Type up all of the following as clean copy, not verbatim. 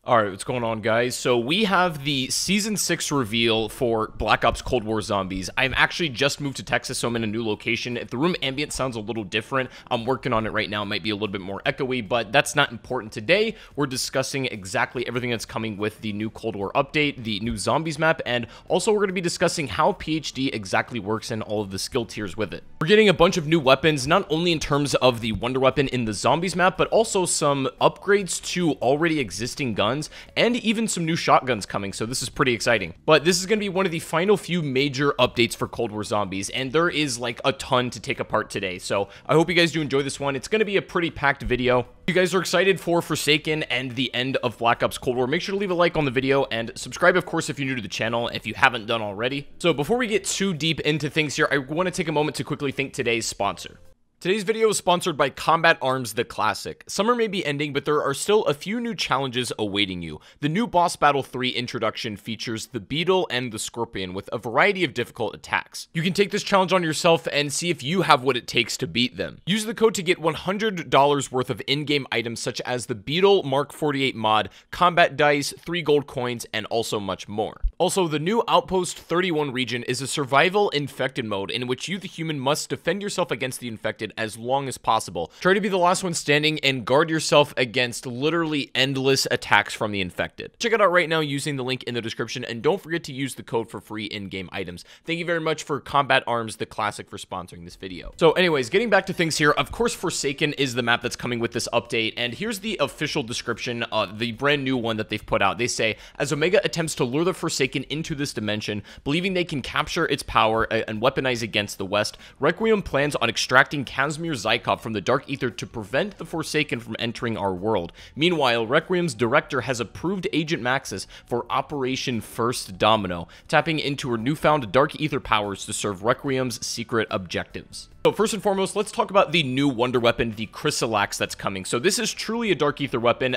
Alright, what's going on, guys? So we have the Season 6 reveal for Black Ops Cold War Zombies. I've actually just moved to Texas, so I'm in a new location. If the room ambience sounds a little different, I'm working on it right now. It might be a little bit more echoey, but that's not important today. We're discussing exactly everything that's coming with the new Cold War update, the new Zombies map, and also we're going to be discussing how PhD exactly works and all of the skill tiers with it. We're getting a bunch of new weapons, not only in terms of the Wonder Weapon in the Zombies map, but also some upgrades to already existing guns, and even some new shotguns coming, so this is pretty exciting. But this is going to be one of the final few major updates for Cold War Zombies, and there is like a ton to take apart today, so I hope you guys do enjoy this one. It's going to be a pretty packed video. If you guys are excited for Forsaken and the end of Black Ops Cold War, make sure to leave a like on the video, and subscribe, of course, if you're new to the channel, if you haven't done already. So before we get too deep into things here, I want to take a moment to quickly thank today's sponsor. Today's video is sponsored by Combat Arms The Classic. Summer may be ending, but there are still a few new challenges awaiting you. The new Boss Battle 3 introduction features the Beetle and the Scorpion with a variety of difficult attacks. You can take this challenge on yourself and see if you have what it takes to beat them. Use the code to get $100 worth of in-game items such as the Beetle Mark 48 mod, combat dice, 3 gold coins, and also much more. Also, the new Outpost 31 region is a survival infected mode in which you, the human, must defend yourself against the infected as long as possible. Try to be the last one standing and guard yourself against literally endless attacks from the infected. Check it out right now using the link in the description, and don't forget to use the code for free in-game items. Thank you very much for Combat Arms The Classic for sponsoring this video. So anyways, getting back to things here, of course Forsaken is the map that's coming with this update, and here's the official description, the brand new one that they've put out. They say, as Omega attempts to lure the Forsaken into this dimension, believing they can capture its power and weaponize against the West, Requiem plans on extracting Casimir Zykov from the Dark Ether to prevent the Forsaken from entering our world. Meanwhile, Requiem's director has approved Agent Maxis for Operation First Domino, tapping into her newfound Dark Ether powers to serve Requiem's secret objectives. So first and foremost, let's talk about the new Wonder Weapon, the Chrysalix that's coming. So this is truly a Dark Ether weapon,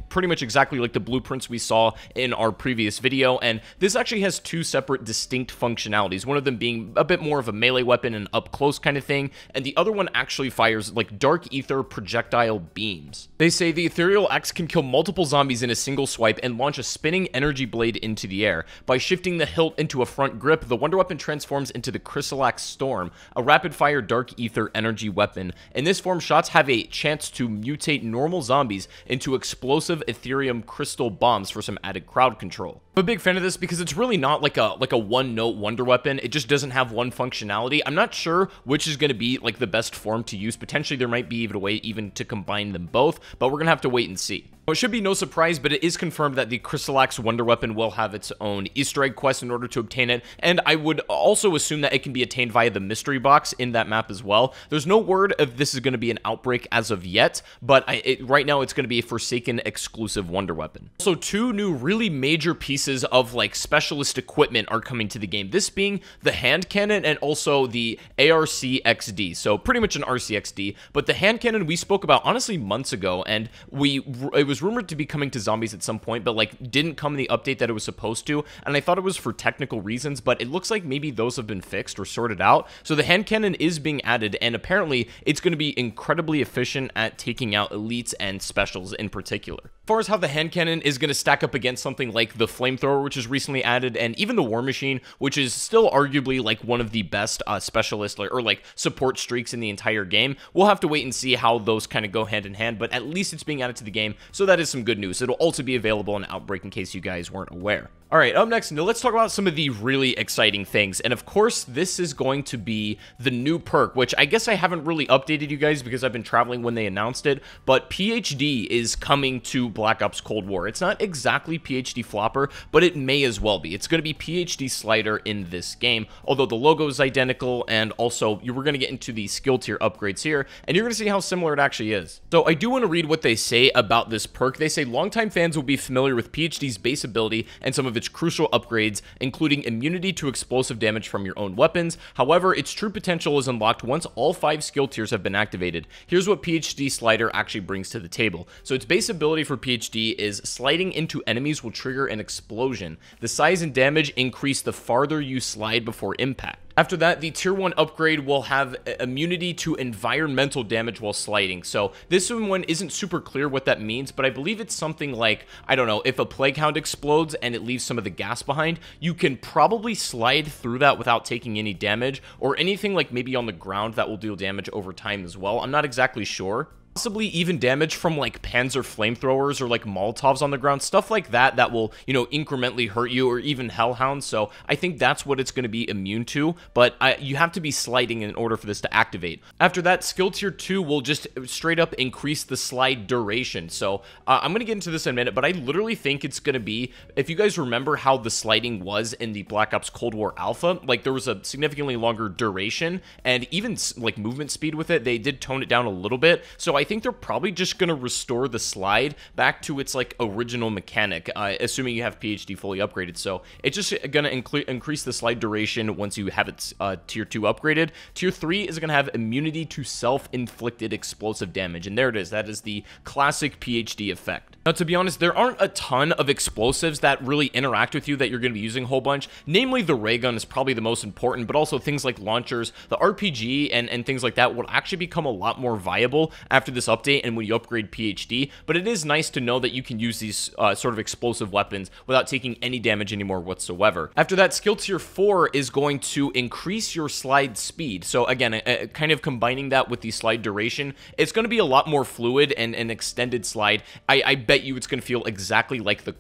pretty much exactly like the blueprints we saw in our previous video, and this actually has two separate distinct functionalities, one of them being a bit more of a melee weapon and up close kind of thing, and the other one actually fires like Dark Ether projectile beams. They say the Ethereal Axe can kill multiple zombies in a single swipe and launch a spinning energy blade into the air. By shifting the hilt into a front grip, the Wonder Weapon transforms into the Chrysalix Storm, a rapid-fire Dark Ether energy weapon. In this form, shots have a chance to mutate normal zombies into explosive Ethereum crystal bombs for some added crowd control. I'm a big fan of this because it's really not like a one-note Wonder Weapon. It just doesn't have one functionality. I'm not sure which is going to be like the best form to use. Potentially there might be even a way even to combine them both, but we're gonna have to wait and see. It should be no surprise, but it is confirmed that the Chrysalix Wonder Weapon will have its own Easter egg quest in order to obtain it, and I would also assume that it can be attained via the mystery box in that map as well. There's no word if this is going to be an Outbreak as of yet, but right now it's going to be a Forsaken exclusive Wonder Weapon. Also, two new really major pieces of like specialist equipment are coming to the game, this being the hand cannon and also the ARC-XD, so pretty much an RCXD, but the hand cannon we spoke about honestly months ago, and it was rumored to be coming to Zombies at some point, but like didn't come in the update that it was supposed to, and I thought it was for technical reasons, but it looks like maybe those have been fixed or sorted out. So the hand cannon is being added, and apparently it's going to be incredibly efficient at taking out elites and specials in particular. As far as how the hand cannon is going to stack up against something like the flamethrower, which is recently added, and even the war machine, which is still arguably like one of the best specialist or like support streaks in the entire game, we'll have to wait and see how those kind of go hand in hand, but at least it's being added to the game, so that is some good news. It'll also be available in Outbreak in case you guys weren't aware. Alright, up next, now let's talk about some of the really exciting things, and of course, this is going to be the new perk, which I guess I haven't really updated you guys because I've been traveling when they announced it, but PhD is coming to Black Ops Cold War. It's not exactly PhD Flopper, but it may as well be. It's going to be PhD Slider in this game, although the logo is identical, and also, we're going to get into the skill tier upgrades here, and you're going to see how similar it actually is. So, I do want to read what they say about this perk. They say, longtime fans will be familiar with PhD's base ability and some of its crucial upgrades, including immunity to explosive damage from your own weapons. However, its true potential is unlocked once all 5 skill tiers have been activated. Here's what PhD Slider actually brings to the table. So its base ability for PhD is sliding into enemies will trigger an explosion. The size and damage increase the farther you slide before impact. After that, the tier 1 upgrade will have immunity to environmental damage while sliding. So this one isn't super clear what that means, but I believe it's something like, I don't know, if a Plague Hound explodes and it leaves some of the gas behind, you can probably slide through that without taking any damage, or anything like maybe on the ground that will deal damage over time as well. I'm not exactly sure. Possibly even damage from like Panzer flamethrowers or like Molotovs on the ground, stuff like that that will, you know, incrementally hurt you, or even Hellhounds. So I think that's what it's going to be immune to, but you have to be sliding in order for this to activate. After that, skill tier 2 will just straight up increase the slide duration. So I'm going to get into this in a minute, but I literally think it's going to be, if you guys remember how the sliding was in the Black Ops Cold War Alpha, like there was a significantly longer duration and even like movement speed with it. They did tone it down a little bit. So I think they're probably just going to restore the slide back to its like original mechanic, assuming you have PhD fully upgraded. So it's just going to increase the slide duration once you have its tier 2 upgraded. Tier 3 is going to have immunity to self-inflicted explosive damage, and there it is. That is the classic PhD effect. Now, to be honest, there aren't a ton of explosives that really interact with you that you're going to be using a whole bunch. Namely, the ray gun is probably the most important, but also things like launchers, the RPG, and things like that will actually become a lot more viable after this update and when you upgrade PhD. But it is nice to know that you can use these sort of explosive weapons without taking any damage anymore whatsoever. After that, skill tier 4 is going to increase your slide speed. So again, kind of combining that with the slide duration, it's going to be a lot more fluid and an extended slide. I bet you it's going to feel exactly like the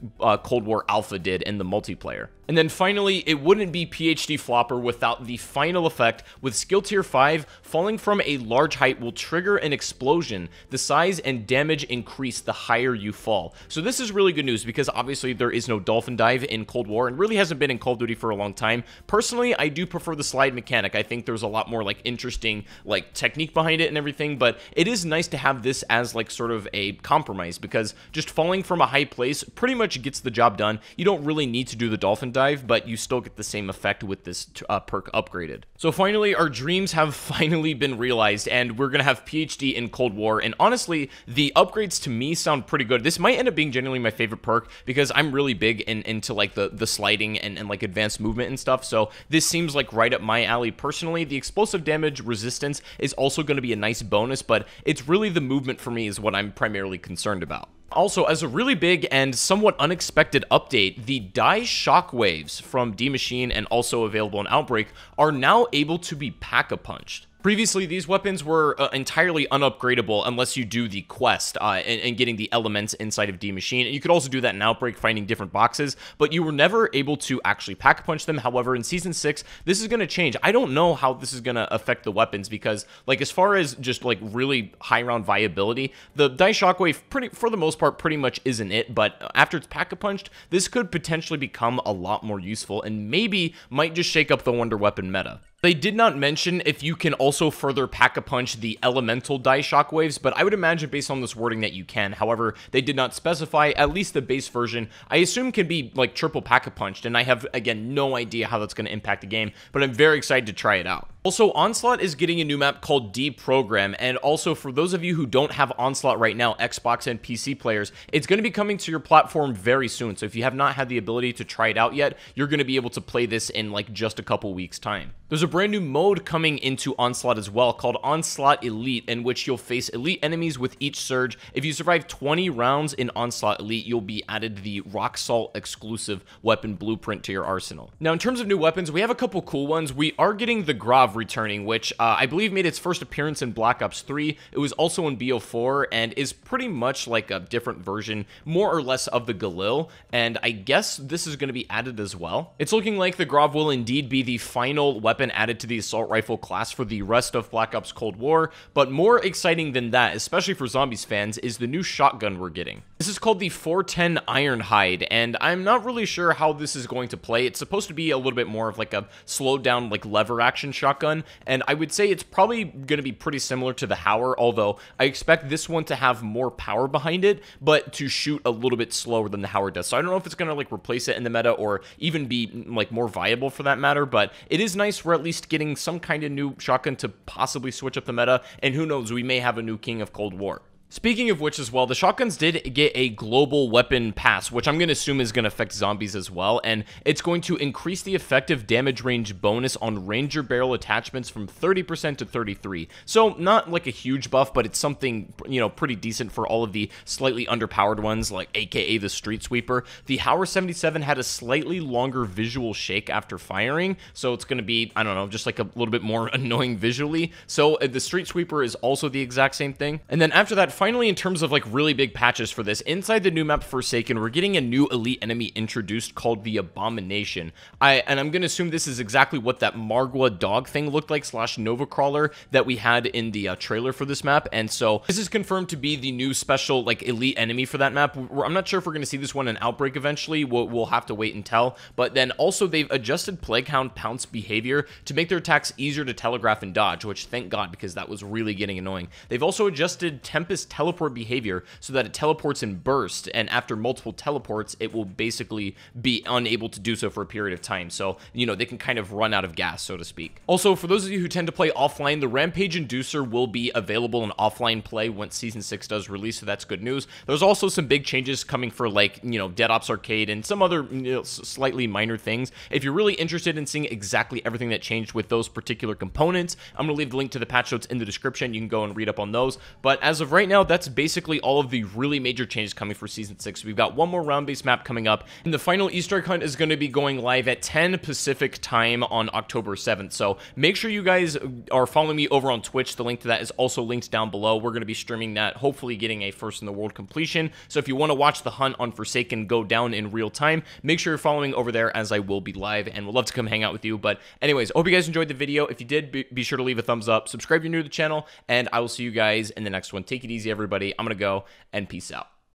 Cold War Alpha did in the multiplayer. And then finally, it wouldn't be PhD Flopper without the final effect. With skill tier 5, falling from a large height will trigger an explosion. The size and damage increase the higher you fall. So this is really good news because obviously there is no dolphin dive in Cold War and really hasn't been in Call of Duty for a long time. Personally, I do prefer the slide mechanic. I think there's a lot more like interesting like technique behind it and everything, but it is nice to have this as like sort of a compromise, because just falling from a high place pretty much gets the job done. You don't really need to do the dolphin dive, but you still get the same effect with this perk upgraded. So finally, our dreams have finally been realized, and we're gonna have PhD in Cold War. And honestly, the upgrades to me sound pretty good. This might end up being genuinely my favorite perk because I'm really big into like the sliding and like advanced movement and stuff. So this seems like right up my alley personally. The explosive damage resistance is also going to be a nice bonus, but it's really the movement for me is what I'm primarily concerned about. Also, as a really big and somewhat unexpected update, the die shockwaves from D Machine and also available in Outbreak are now able to be pack-a-punched. Previously, these weapons were entirely unupgradable unless you do the quest and getting the elements inside of D Machine. You could also do that in Outbreak, finding different boxes, but you were never able to actually pack-punch them. However, in Season 6, this is going to change. I don't know how this is going to affect the weapons because, like, as far as just, like, really high-round viability, the die shockwave, for the most part, pretty much isn't it, but after it's pack-a-punched, this could potentially become a lot more useful and maybe might just shake up the Wonder Weapon meta. They did not mention if you can also further pack-a-punch the elemental die shockwaves, but I would imagine based on this wording that you can. However, they did not specify. At least the base version, I assume, can be like triple pack-a-punched, and I have, again, no idea how that's going to impact the game, but I'm very excited to try it out. Also, Onslaught is getting a new map called Deprogram, and also for those of you who don't have Onslaught right now, Xbox and PC players, it's going to be coming to your platform very soon. So if you have not had the ability to try it out yet, you're going to be able to play this in like just a couple weeks' time. There's a brand new mode coming into Onslaught as well called Onslaught Elite, in which you'll face elite enemies with each surge. If you survive 20 rounds in Onslaught Elite, you'll be added the Rock Salt exclusive weapon blueprint to your arsenal. Now, in terms of new weapons, we have a couple cool ones. We are getting the Grav returning, which I believe made its first appearance in Black Ops 3. It was also in BO4 and is pretty much like a different version, more or less, of the Galil, and I guess this is going to be added as well. It's looking like the Grav will indeed be the final weapon added to the assault rifle class for the rest of Black Ops Cold War, but more exciting than that, especially for Zombies fans, is the new shotgun we're getting. This is called the 410 Ironhide, and I'm not really sure how this is going to play. It's supposed to be a little bit more of like a slowed down like lever action shotgun, and I would say it's probably going to be pretty similar to the Howler, although I expect this one to have more power behind it, but to shoot a little bit slower than the Howler does. So I don't know if it's going to like replace it in the meta or even be like more viable for that matter, but it is nice we're at least getting some kind of new shotgun to possibly switch up the meta, and who knows, we may have a new King of Cold War. Speaking of which as well, the shotguns did get a global weapon pass, which I'm going to assume is going to affect zombies as well, and it's going to increase the effective damage range bonus on ranger barrel attachments from 30% to 33%. So not like a huge buff, but it's something, you know, pretty decent for all of the slightly underpowered ones, like aka the Street Sweeper. The Hauer 77 had a slightly longer visual shake after firing, so it's going to be, I don't know, just like a little bit more annoying visually. So the Street Sweeper is also the exact same thing. And then after that, finally, in terms of like really big patches for this, inside the new map Forsaken, we're getting a new elite enemy introduced called the Abomination. And I'm going to assume this is exactly what that Margwa dog thing looked like / Nova Crawler that we had in the trailer for this map. And so this is confirmed to be the new special like elite enemy for that map. I'm not sure if we're going to see this one in Outbreak eventually. We'll have to wait and tell. But then also they've adjusted Plaguehound Pounce behavior to make their attacks easier to telegraph and dodge, which thank God, because that was really getting annoying. They've also adjusted Tempest Teleport behavior so that it teleports in burst, and after multiple teleports it will basically be unable to do so for a period of time, so you know they can kind of run out of gas, so to speak. Also, for those of you who tend to play offline, the Rampage Inducer will be available in offline play once Season 6 does release, so that's good news. There's also some big changes coming for, like, you know, Dead Ops Arcade and some other, you know, slightly minor things. If you're really interested in seeing exactly everything that changed with those particular components, I'm going to leave the link to the patch notes in the description. You can go and read up on those, but as of right now, that's basically all of the really major changes coming for Season 6. We've got one more round-based map coming up, and the final Easter egg hunt is going to be going live at 10 Pacific time on October 7th, so make sure you guys are following me over on Twitch. The link to that is also linked down below. We're going to be streaming that, hopefully getting a first-in-the-world completion, so if you want to watch the hunt on Forsaken go down in real time, make sure you're following over there, as I will be live, and we'd love to come hang out with you. But anyways, I hope you guys enjoyed the video. If you did, be sure to leave a thumbs up, subscribe if you're new to the channel, and I will see you guys in the next one. Take it easy, everybody. I'm going to go, and peace out.